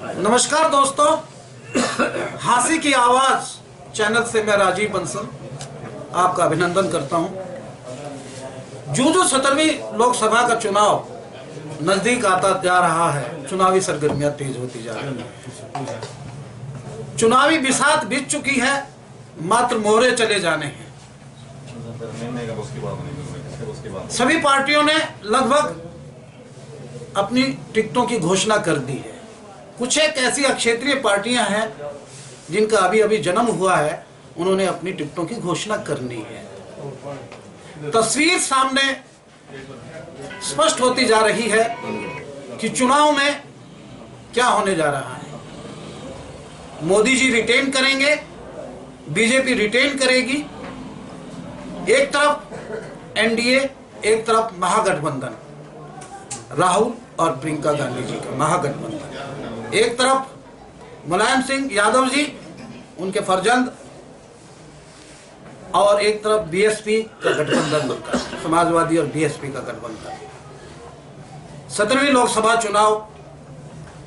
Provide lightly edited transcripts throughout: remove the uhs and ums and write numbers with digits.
नमस्कार दोस्तों, हांसी की आवाज चैनल से मैं राजीव बंसल आपका अभिनंदन करता हूं। जो 17वीं लोकसभा का चुनाव नजदीक आता जा रहा है, चुनावी सरगर्मियां तेज होती जा रही हैं। चुनावी बिसात बीत चुकी है, मात्र मोहरे चले जाने हैं। सभी पार्टियों ने लगभग अपनी टिकटों की घोषणा कर दी है। कुछ एक ऐसी क्षेत्रीय पार्टियां हैं जिनका अभी अभी जन्म हुआ है, उन्होंने अपनी टिकटों की घोषणा करनी है। तस्वीर सामने स्पष्ट होती जा रही है कि चुनाव में क्या होने जा रहा है। मोदी जी रिटेन करेंगे, बीजेपी रिटेन करेगी। एक तरफ एनडीए, एक तरफ महागठबंधन, राहुल और प्रियंका गांधी जी का महागठबंधन। एक तरफ मुलायम सिंह यादव जी, उनके फर्जंद, और एक तरफ बीएसपी का गठबंधन, समाजवादी और बीएसपी का गठबंधन। 17वीं लोकसभा चुनाव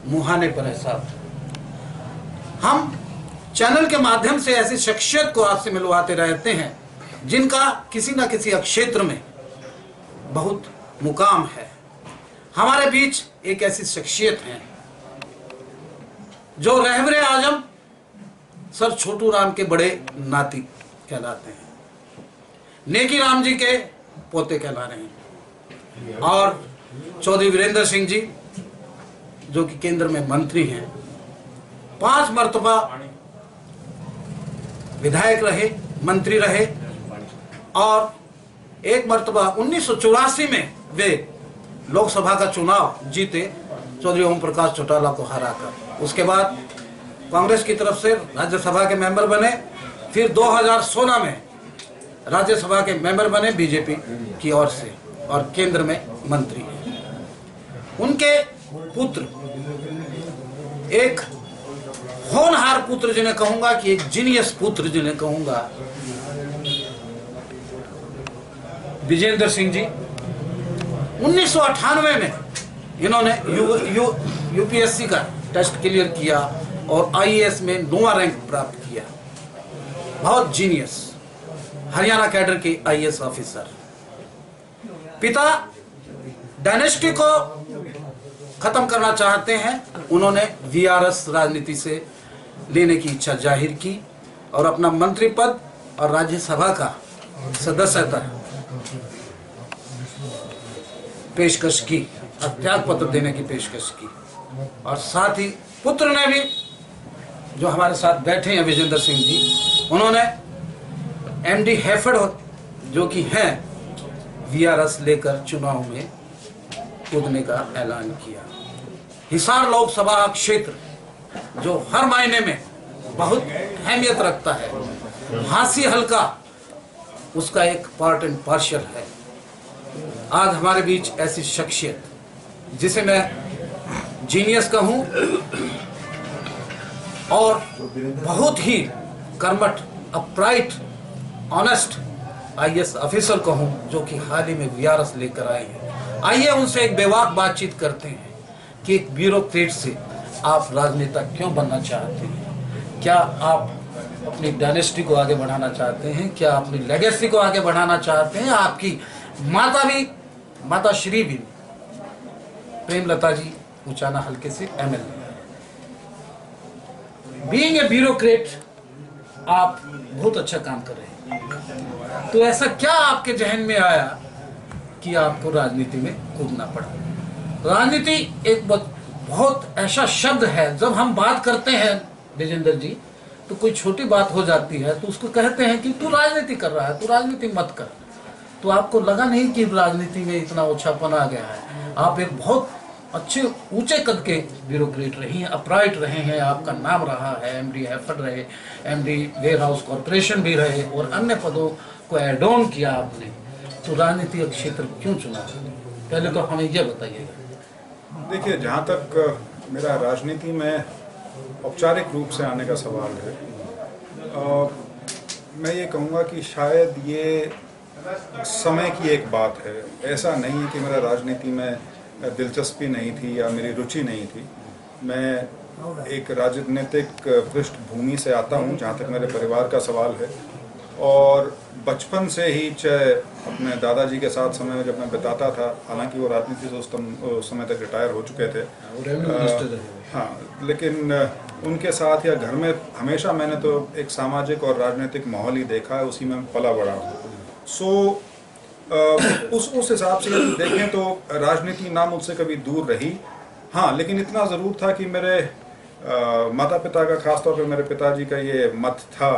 मुहाने पर है साहब। हम चैनल के माध्यम से ऐसी शख्सियत को आपसे मिलवाते रहते हैं जिनका किसी न किसी क्षेत्र में बहुत मुकाम है। हमारे बीच एक ऐसी शख्सियत है जो रहबरे आजम सर छोटू राम के बड़े नाती कहलाते हैं, नेकी राम जी के पोते कहला रहे हैं, और चौधरी वीरेंद्र सिंह जी जो कि केंद्र में मंत्री हैं, 5 मर्तबा विधायक रहे, मंत्री रहे, और एक मर्तबा 1984 में वे लोकसभा का चुनाव जीते, चौधरी ओम प्रकाश चौटाला को हराकर। उसके बाद कांग्रेस की तरफ से राज्यसभा के मेंबर बने, फिर 2016 में राज्यसभा के मेंबर बने बीजेपी की ओर से, और केंद्र में मंत्री हैं। उनके पुत्र, एक होनहार पुत्र जिन्हें कहूंगा कि एक जीनियस पुत्र जिन्हें कहूंगा, विजेंद्र सिंह जी, 1998 में इन्होंने यूपीएससी का टेस्ट क्लियर किया और आईएएस में 9वां रैंक प्राप्त किया। बहुत जीनियस, हरियाणा कैडर के आईएएस ऑफिसर। पिता डायनेस्टी को खत्म करना चाहते हैं, उन्होंने वीआरएस राजनीति से लेने की इच्छा जाहिर की और अपना मंत्री पद और राज्यसभा का सदस्यता पेशकश की, त्याग पत्र देने की पेशकश की। और साथ ही पुत्र ने भी, जो हमारे साथ बैठे हैं विजेंद्र सिंह जी, उन्होंने एमडी हैफर्ड जो कि हैं वीआरएस लेकर चुनाव में कूदने का ऐलान किया। हिसार लोकसभा क्षेत्र जो हर मायने में बहुत अहमियत रखता है, हांसी हल्का उसका एक पार्ट एंड पार्शियल है। आज हमारे बीच ऐसी शख्सियत जिसे मैं जीनियस कहूं और बहुत ही कर्मठ, अपराइट, ऑनेस्ट आईएएस ऑफिसर कहूं, जो कि हाल ही में वीआरएस लेकर आए हैं। आइए उनसे एक बेबाक बातचीत करते हैं कि एक ब्यूरोक्रेट से आप राजनेता क्यों बनना चाहते हैं। क्या आप अपनी डायनेस्टी को आगे बढ़ाना चाहते हैं? क्या अपनी लेगेसी को आगे बढ़ाना चाहते हैं? आपकी माता भी, माता श्री भी प्रेमलता जी उचाना हल्के से एमएलए। बीइंग ए ब्यूरोक्रेट आप बहुत अच्छा काम कर रहे हैं, तो ऐसा क्या आपके जहन में आया कि आपको राजनीति में कूदना पड़ा? राजनीति एक बहुत ऐसा शब्द है, जब हम बात करते हैं विजेंद्र जी, तो कोई छोटी बात हो जाती है तो उसको कहते हैं कि तू राजनीति कर रहा है, तू राजनीति मत कर। तो आपको लगा नहीं कि राजनीति में इतना ओछापन आ गया है? आप एक बहुत अच्छे ऊंचे कद के ब्यूरोक्रेट रही हैं, अपराइट रहे हैं, आपका नाम रहा है, एमडी हैफर्ड रहे, एमडी वेयर हाउस कॉरपोरेशन भी रहे, और अन्य पदों को एड ऑन किया आपने। तो राजनीतिक क्षेत्र क्यों चुना? पहले तो हमें यह बताइएगा। देखिए, जहाँ तक मेरा राजनीति में औपचारिक रूप से आने का सवाल है, मैं ये कहूँगा कि शायद ये समय की एक बात है। ऐसा नहीं है कि मेरा राजनीति में दिलचस्पी नहीं थी या मेरी रुचि नहीं थी। मैं एक राजनीतिक पृष्ठभूमि से आता हूँ, जहाँ तक मेरे परिवार का सवाल है। और बचपन से ही, चाहे अपने दादाजी के साथ समय जब मैं बिताता था, हालांकि वो राजनीति से उस समय तक रिटायर हो चुके थे, हाँ, लेकिन उनके साथ या घर में हमेशा मैंने तो एक सामाजिक और राजनीतिक माहौल ही देखा है, उसी में पला बड़ा हूँ। सो उस हिसाब से यदि देखें तो राजनीति ना मुझसे कभी दूर रही। हाँ, लेकिन इतना ज़रूर था कि मेरे माता पिता का, खासतौर पर मेरे पिताजी का ये मत था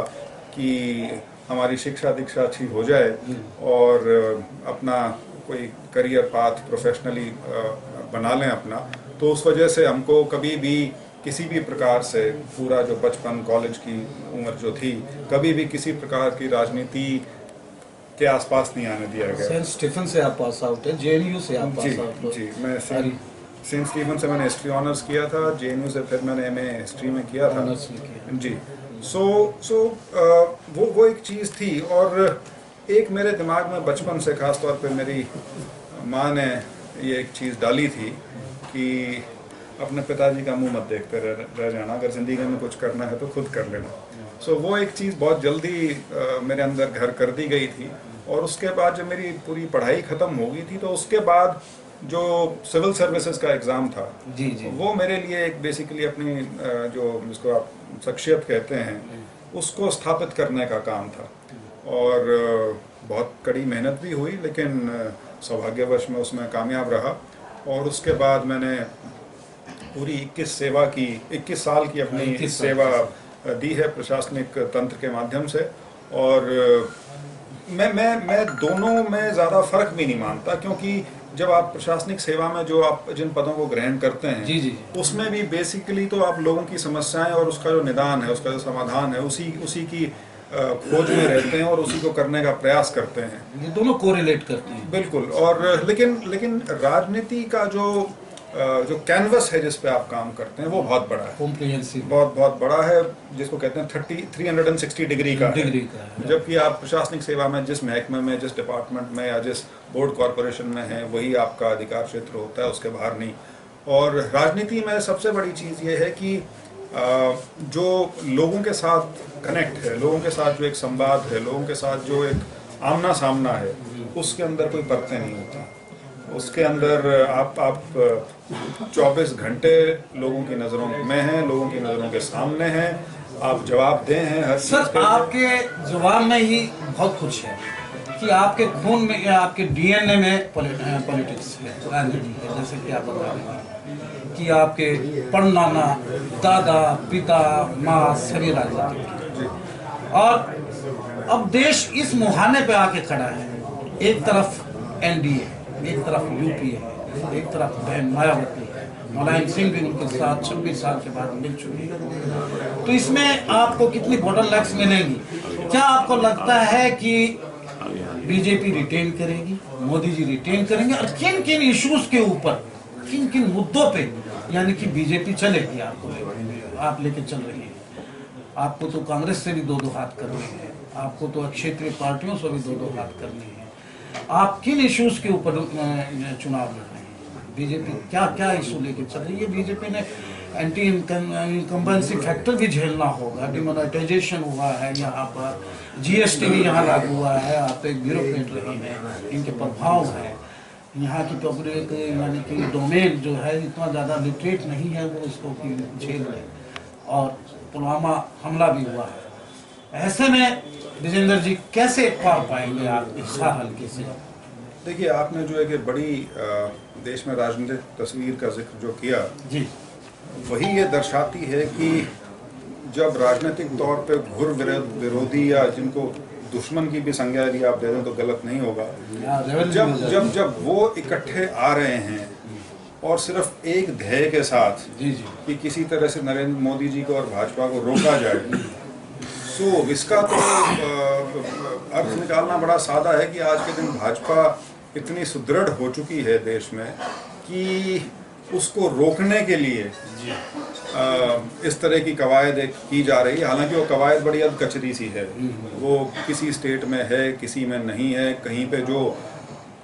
कि हमारी शिक्षा दीक्षा अच्छी हो जाए और अपना कोई करियर पाथ प्रोफेशनली बना लें अपना। तो उस वजह से हमको कभी भी किसी भी प्रकार से, पूरा जो बचपन कॉलेज की उम्र जो थी, कभी भी किसी प्रकार की राजनीति के आसपास नहीं आने दिया गया। सेंट स्टीफन से आप पास आउट है, जेएनयू से आप पास आउट हो? जी, मैं सेंट स्टीफन से मैंने हिस्ट्री ऑनर्स किया था, जेएनयू से फिर मैंने एमए हिस्ट्री में किया था। जी, वो एक चीज़ थी। और एक मेरे दिमाग में बचपन से, खास तौर पे मेरी माँ ने ये एक चीज़ डाली थी कि अपने पिताजी का मुंह मत देखते रह जाना, अगर ज़िंदगी में कुछ करना है तो खुद कर लेना। वो एक चीज़ बहुत जल्दी मेरे अंदर घर कर दी गई थी। और उसके बाद जब मेरी पूरी पढ़ाई ख़त्म हो गई थी, तो उसके बाद जो सिविल सर्विसेज का एग्ज़ाम था, जी जी, वो मेरे लिए एक बेसिकली अपनी जो जिसको आप शख्सियत कहते हैं, उसको स्थापित करने का काम था। और बहुत कड़ी मेहनत भी हुई, लेकिन सौभाग्यवश मैं उसमें कामयाब रहा। और उसके बाद मैंने पूरी 21 साल की अपनी सेवा दी है प्रशासनिक तंत्र के माध्यम से। और मैं दोनों में ज़्यादा फ़र्क भी नहीं मानता, क्योंकि जब आप प्रशासनिक सेवा में जो आप जिन पदों को ग्रहण करते हैं, जी जी, उसमें भी बेसिकली तो आप लोगों की समस्याएं और उसका जो निदान है, उसका जो समाधान है, उसी की खोज में रहते हैं और उसी को करने का प्रयास करते हैं। ये दोनों कोरिलेट करते हैं। बिल्कुल। और लेकिन राजनीति का जो कैनवस है जिस पे आप काम करते हैं, वो बहुत बड़ा है, कॉम्प्रिहेंसिव, बहुत बड़ा है, जिसको कहते हैं 360 डिग्री का है। जबकि आप प्रशासनिक सेवा में जिस महकमे में, जिस डिपार्टमेंट में या जिस बोर्ड कॉरपोरेशन में हैं, वही आपका अधिकार क्षेत्र होता है, उसके बाहर नहीं। और राजनीति में सबसे बड़ी चीज़ ये है कि जो लोगों के साथ कनेक्ट है, लोगों के साथ जो एक संवाद है, लोगों के साथ जो एक आमना सामना है, उसके अंदर कोई परतें नहीं होती। उसके अंदर आप 24 घंटे लोगों की नज़रों में हैं, लोगों की नज़रों के सामने हैं, आप जवाब दें हैं हर चीज़ सर, आपके जवाब में ही बहुत कुछ है कि आपके खून में या आपके डीएनए में पॉलिटिक्स है, राजनीति है। जैसे कि आप बता रहे हैं कि आपके परनाना, दादा, पिता, माँ सभी राजनीति। और अब देश इस मुहाने पे आके खड़ा है। एक तरफ एनडीए, एक तरफ यूपीए है, एक तरफ बहन मायावती है, मुलायम सिंह भी उनके साथ 26 साल के बाद मिल चुकी है। तो इसमें आपको कितनी बोटलनेक्स मिलेंगी? क्या आपको लगता है कि बीजेपी रिटेन करेगी, मोदी जी रिटेन करेंगे, और किन किन इश्यूज के ऊपर, किन किन मुद्दों पे यानी कि बीजेपी चलेगी? आप लेके चल रही है। आपको तो कांग्रेस से भी दो हाथ करने हैं, आपको तो क्षेत्रीय पार्टियों से भी दो हाथ करने हैं। आप किन इश्यूज के ऊपर चुनाव लड़ रहे हैं? बीजेपी क्या क्या इशू लेके चल रही है? बीजेपी ने एंटी इनकम्बेंसी फैक्टर भी झेलना होगा, डिमोनेटाइजेशन हुआ है यहाँ पर, जीएसटी भी यहाँ लागू हुआ है, आप एक ब्यूरोक्रेट रही हैं, इनके प्रभाव है। यहाँ की पब्लिक यानी कि डोमेन जो है इतना ज़्यादा लिटरेट नहीं है, वो इसको झेल रहे। और पुलवामा हमला भी हुआ है। ऐसे में विजेंद्र जी कैसे पार पाएंगे आप इस हल्के से? देखिए, आपने जो एक बड़ी देश में राजनीतिक तस्वीर का जिक्र जो किया जी, वही ये दर्शाती है कि जब राजनीतिक तौर पे घुर विरोधी या जिनको दुश्मन की भी संज्ञा यदि आप दे दें तो गलत नहीं होगा, जब वो इकट्ठे आ रहे हैं और सिर्फ एक ध्येय के साथ कि किसी तरह से नरेंद्र मोदी जी को और भाजपा को रोका जाए, सो इसका तो अर्थ निकालना बड़ा सादा है कि आज के दिन भाजपा इतनी सुदृढ़ हो चुकी है देश में कि उसको रोकने के लिए इस तरह की कवायद की जा रही है। हालांकि वो कवायद बड़ी अधकचरी सी है, वो किसी स्टेट में है, किसी में नहीं है, कहीं पे जो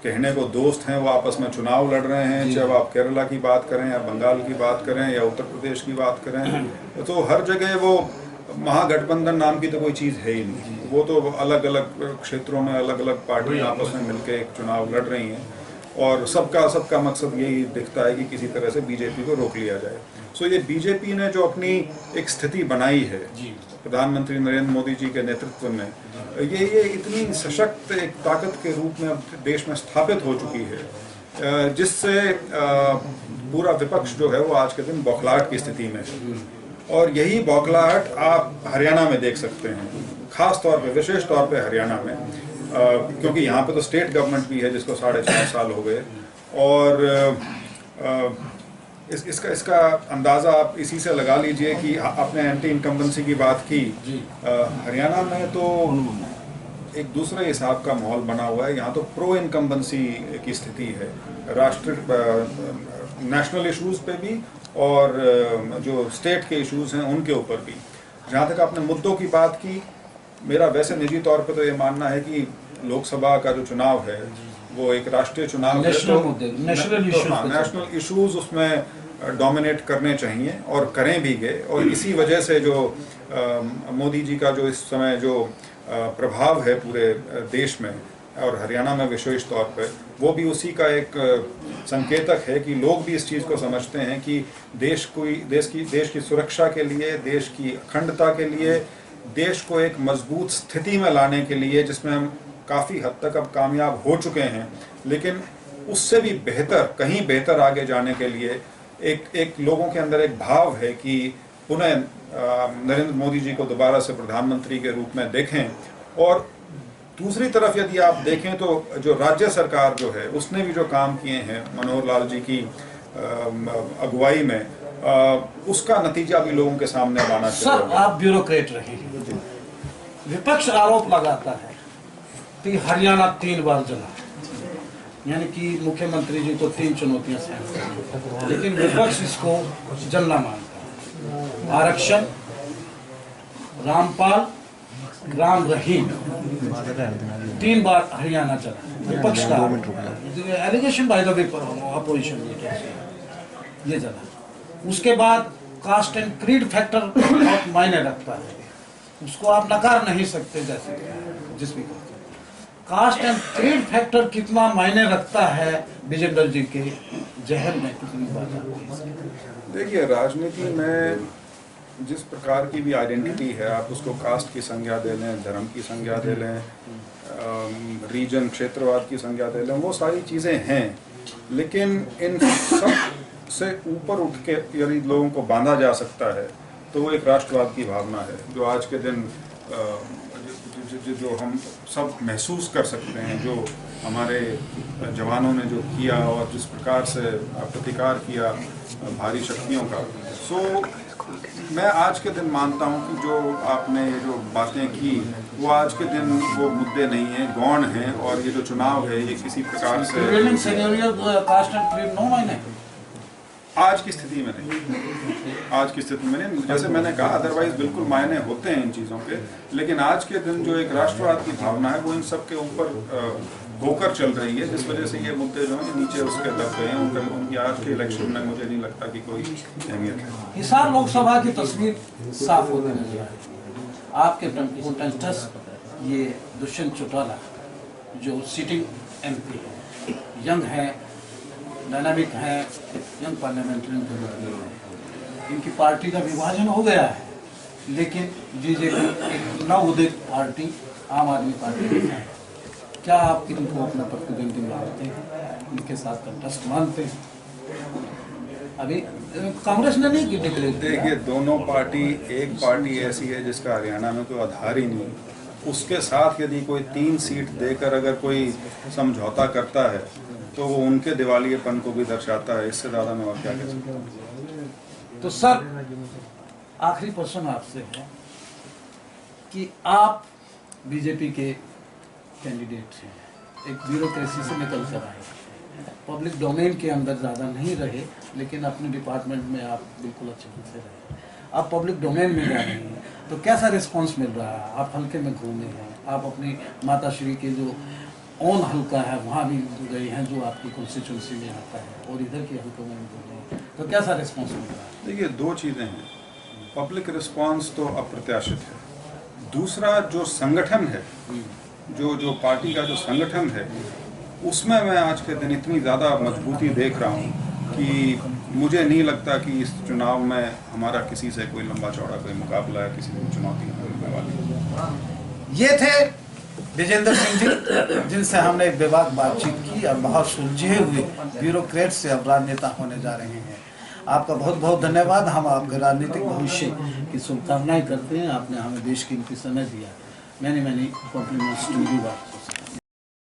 कहने को दोस्त हैं वो आपस में चुनाव लड़ रहे हैं, चाहे आप केरला की बात करें या बंगाल की बात करें या उत्तर प्रदेश की बात करें, तो हर जगह वो महागठबंधन नाम की तो कोई चीज़ है ही नहीं। वो तो अलग अलग क्षेत्रों में अलग अलग पार्टियां आपस में मिलकर एक चुनाव लड़ रही हैं और सबका मकसद यही दिखता है कि किसी तरह से बीजेपी को रोक लिया जाए। सो ये बीजेपी ने जो अपनी एक स्थिति बनाई है प्रधानमंत्री नरेंद्र मोदी जी के नेतृत्व में, ये इतनी सशक्त एक ताकत के रूप में अब देश में स्थापित हो चुकी है, जिससे पूरा विपक्ष जो है वो आज के दिन बौखलाहट की स्थिति में है। और यही बौखलाहट आप हरियाणा में देख सकते हैं, खास तौर पे, विशेष तौर पे हरियाणा में, क्योंकि यहाँ पे तो स्टेट गवर्नमेंट भी है जिसको 4.5 साल हो गए। और इसका अंदाज़ा आप इसी से लगा लीजिए कि आपने एंटी इनकम्बेंसी की बात की, हरियाणा में तो एक दूसरे हिसाब का माहौल बना हुआ है। यहाँ तो प्रो इनकम्बेंसी की स्थिति है, नेशनल इश्यूज़ पे भी और जो स्टेट के इश्यूज़ हैं उनके ऊपर भी। जहाँ तक आपने मुद्दों की बात की, मेरा वैसे निजी तौर पे तो ये मानना है कि लोकसभा का जो चुनाव है वो एक राष्ट्रीय चुनाव है, तो नेशनल इश्यूज उसमें डोमिनेट करने चाहिए और करें भी गए। और इसी वजह से जो मोदी जी का जो इस समय जो प्रभाव है पूरे देश में और हरियाणा में विशेष तौर पर, वो भी उसी का एक संकेतक है कि लोग भी इस चीज़ को समझते हैं कि देश की सुरक्षा के लिए, देश की अखंडता के लिए, देश को एक मजबूत स्थिति में लाने के लिए, जिसमें हम काफ़ी हद तक अब कामयाब हो चुके हैं, लेकिन उससे भी बेहतर, कहीं बेहतर आगे जाने के लिए एक लोगों के अंदर एक भाव है कि पुनः नरेंद्र मोदी जी को दोबारा से प्रधानमंत्री के रूप में देखें। और दूसरी तरफ यदि आप देखें तो जो राज्य सरकार जो है उसने भी जो काम किए हैं मनोहर लाल जी की अगुवाई में, उसका नतीजा भी लोगों के सामने आना चाहिए। सर, आप ब्यूरोक्रेट रहे हैं, विपक्ष आरोप लगाता है कि हरियाणा 3 बार जला, यानी कि मुख्यमंत्री जी को 3 चुनौतियां सहन, लेकिन विपक्ष इसको जलना मानता है। आरक्षण, रामपाल, राम रहीम, 3 बार हरियाणा चला, विपक्ष का एलिगेशन बाय द अपोजिशन ये जला। उसके बाद कास्ट एंड क्रीड फैक्टर बहुत मायने रखता है, उसको आप नकार नहीं सकते, जैसे जिस भी कास्ट एंड क्रीड फैक्टर कितना मायने रखता है विजेंद्र जी के जहन में, कितनी बात। देखिए, राजनीति में जिस प्रकार की भी आइडेंटिटी है, आप उसको कास्ट की संज्ञा दे लें, धर्म की संज्ञा दे लें, रीजन क्षेत्रवाद की संज्ञा दे लें, वो सारी चीज़ें हैं, लेकिन इन सब से ऊपर उठ के यदि लोगों को बांधा जा सकता है तो वो एक राष्ट्रवाद की भावना है, जो आज के दिन जो हम सब महसूस कर सकते हैं, जो हमारे जवानों ने जो किया और जिस प्रकार से प्रतिकार किया भारी शक्तियों का। सो मैं आज के दिन मानता हूं कि जो आपने जो बातें की वो आज के दिन वो मुद्दे नहीं हैं, गौण हैं, और ये जो चुनाव है ये किसी प्रकार से आज की स्थिति में नहीं, आज की स्थिति में नहीं। जैसे मैंने कहा, अदरवाइज बिल्कुल मायने होते हैं इन चीज़ों के, लेकिन आज के दिन जो एक राष्ट्रवाद की भावना है वो इन सब के ऊपर होकर चल रही है, जिस वजह से ये मुद्दे जो हैं नीचे उसके दब गए हैं। उनकी आज के इलेक्शन में मुझे नहीं लगता कि कोई अहमियत है। हिसार लोकसभा की तस्वीर साफ होती नजर आ रही है। आपके कंटेस्टेंट ये दुष्यंत चौटाला जो सिटिंग MP है, यंग है, डायनामिक है, यंग पार्लियामेंट्री, इनकी पार्टी का विभाजन हो गया है, लेकिन बीजेपी एक नवोदित पार्टी आम आदमी पार्टी है। क्या आप इनको अपना प्रतिद्वंदी मानते हैं, इनके साथ कंटेस्ट मानते हैं? अभी कांग्रेस ने नहीं डिक्लेयर किया। देखिए, दोनों पार्टी, एक पार्टी ऐसी है जिसका हरियाणा में कोई आधार ही नहीं, उसके साथ यदि कोई 3 सीट देकर अगर कोई समझौता करता है तो वो उनके दिवालियेपन को भी दर्शाता है। इससे ज़्यादा मैं और क्या कह सकता हूँ। तो सर, आखिरी प्रश्न आपसे है कि आप बीजेपी के कैंडिडेट हैं, एक ब्यूरोक्रेसी से निकल कर आए, पब्लिक डोमेन के अंदर ज़्यादा नहीं रहे, लेकिन अपने डिपार्टमेंट में आप बिल्कुल अच्छे से रहे। आप पब्लिक डोमेन में जा रहे हैं, तो कैसा रिस्पांस मिल रहा है? आप हल्के में घूमे हैं, आप अपनी माताश्री के जो ओन हल्का है वहाँ भी गए हैं जो आपकी कॉन्स्टिट्यूंसी में आता है और इधर के हल्कों में भी गए हैं, तो कैसा रिस्पॉन्स मिल रहा है? देखिए, दो चीज़ें हैं। पब्लिक रिस्पांस तो अप्रत्याशित है। दूसरा, जो संगठन है, जो पार्टी का जो संगठन है, उसमें मैं आज के दिन इतनी ज़्यादा मजबूती देख रहा हूँ कि मुझे नहीं लगता कि इस चुनाव में हमारा किसी से कोई लंबा चौड़ा कोई मुकाबला या किसी को चुनौती मिलने वाली है। ये थे विजेंद्र सिंह जी, जिनसे हमने एक बेबाक बातचीत की और बहुत सुलझे हुए ब्यूरोक्रेट से अब राजनेता होने जा रहे हैं। आपका बहुत बहुत धन्यवाद। हम आपके राजनीतिक भविष्य की शुभकामनाएं करते हैं। आपने हमें देश कीमती समय दिया। Many compliments to you.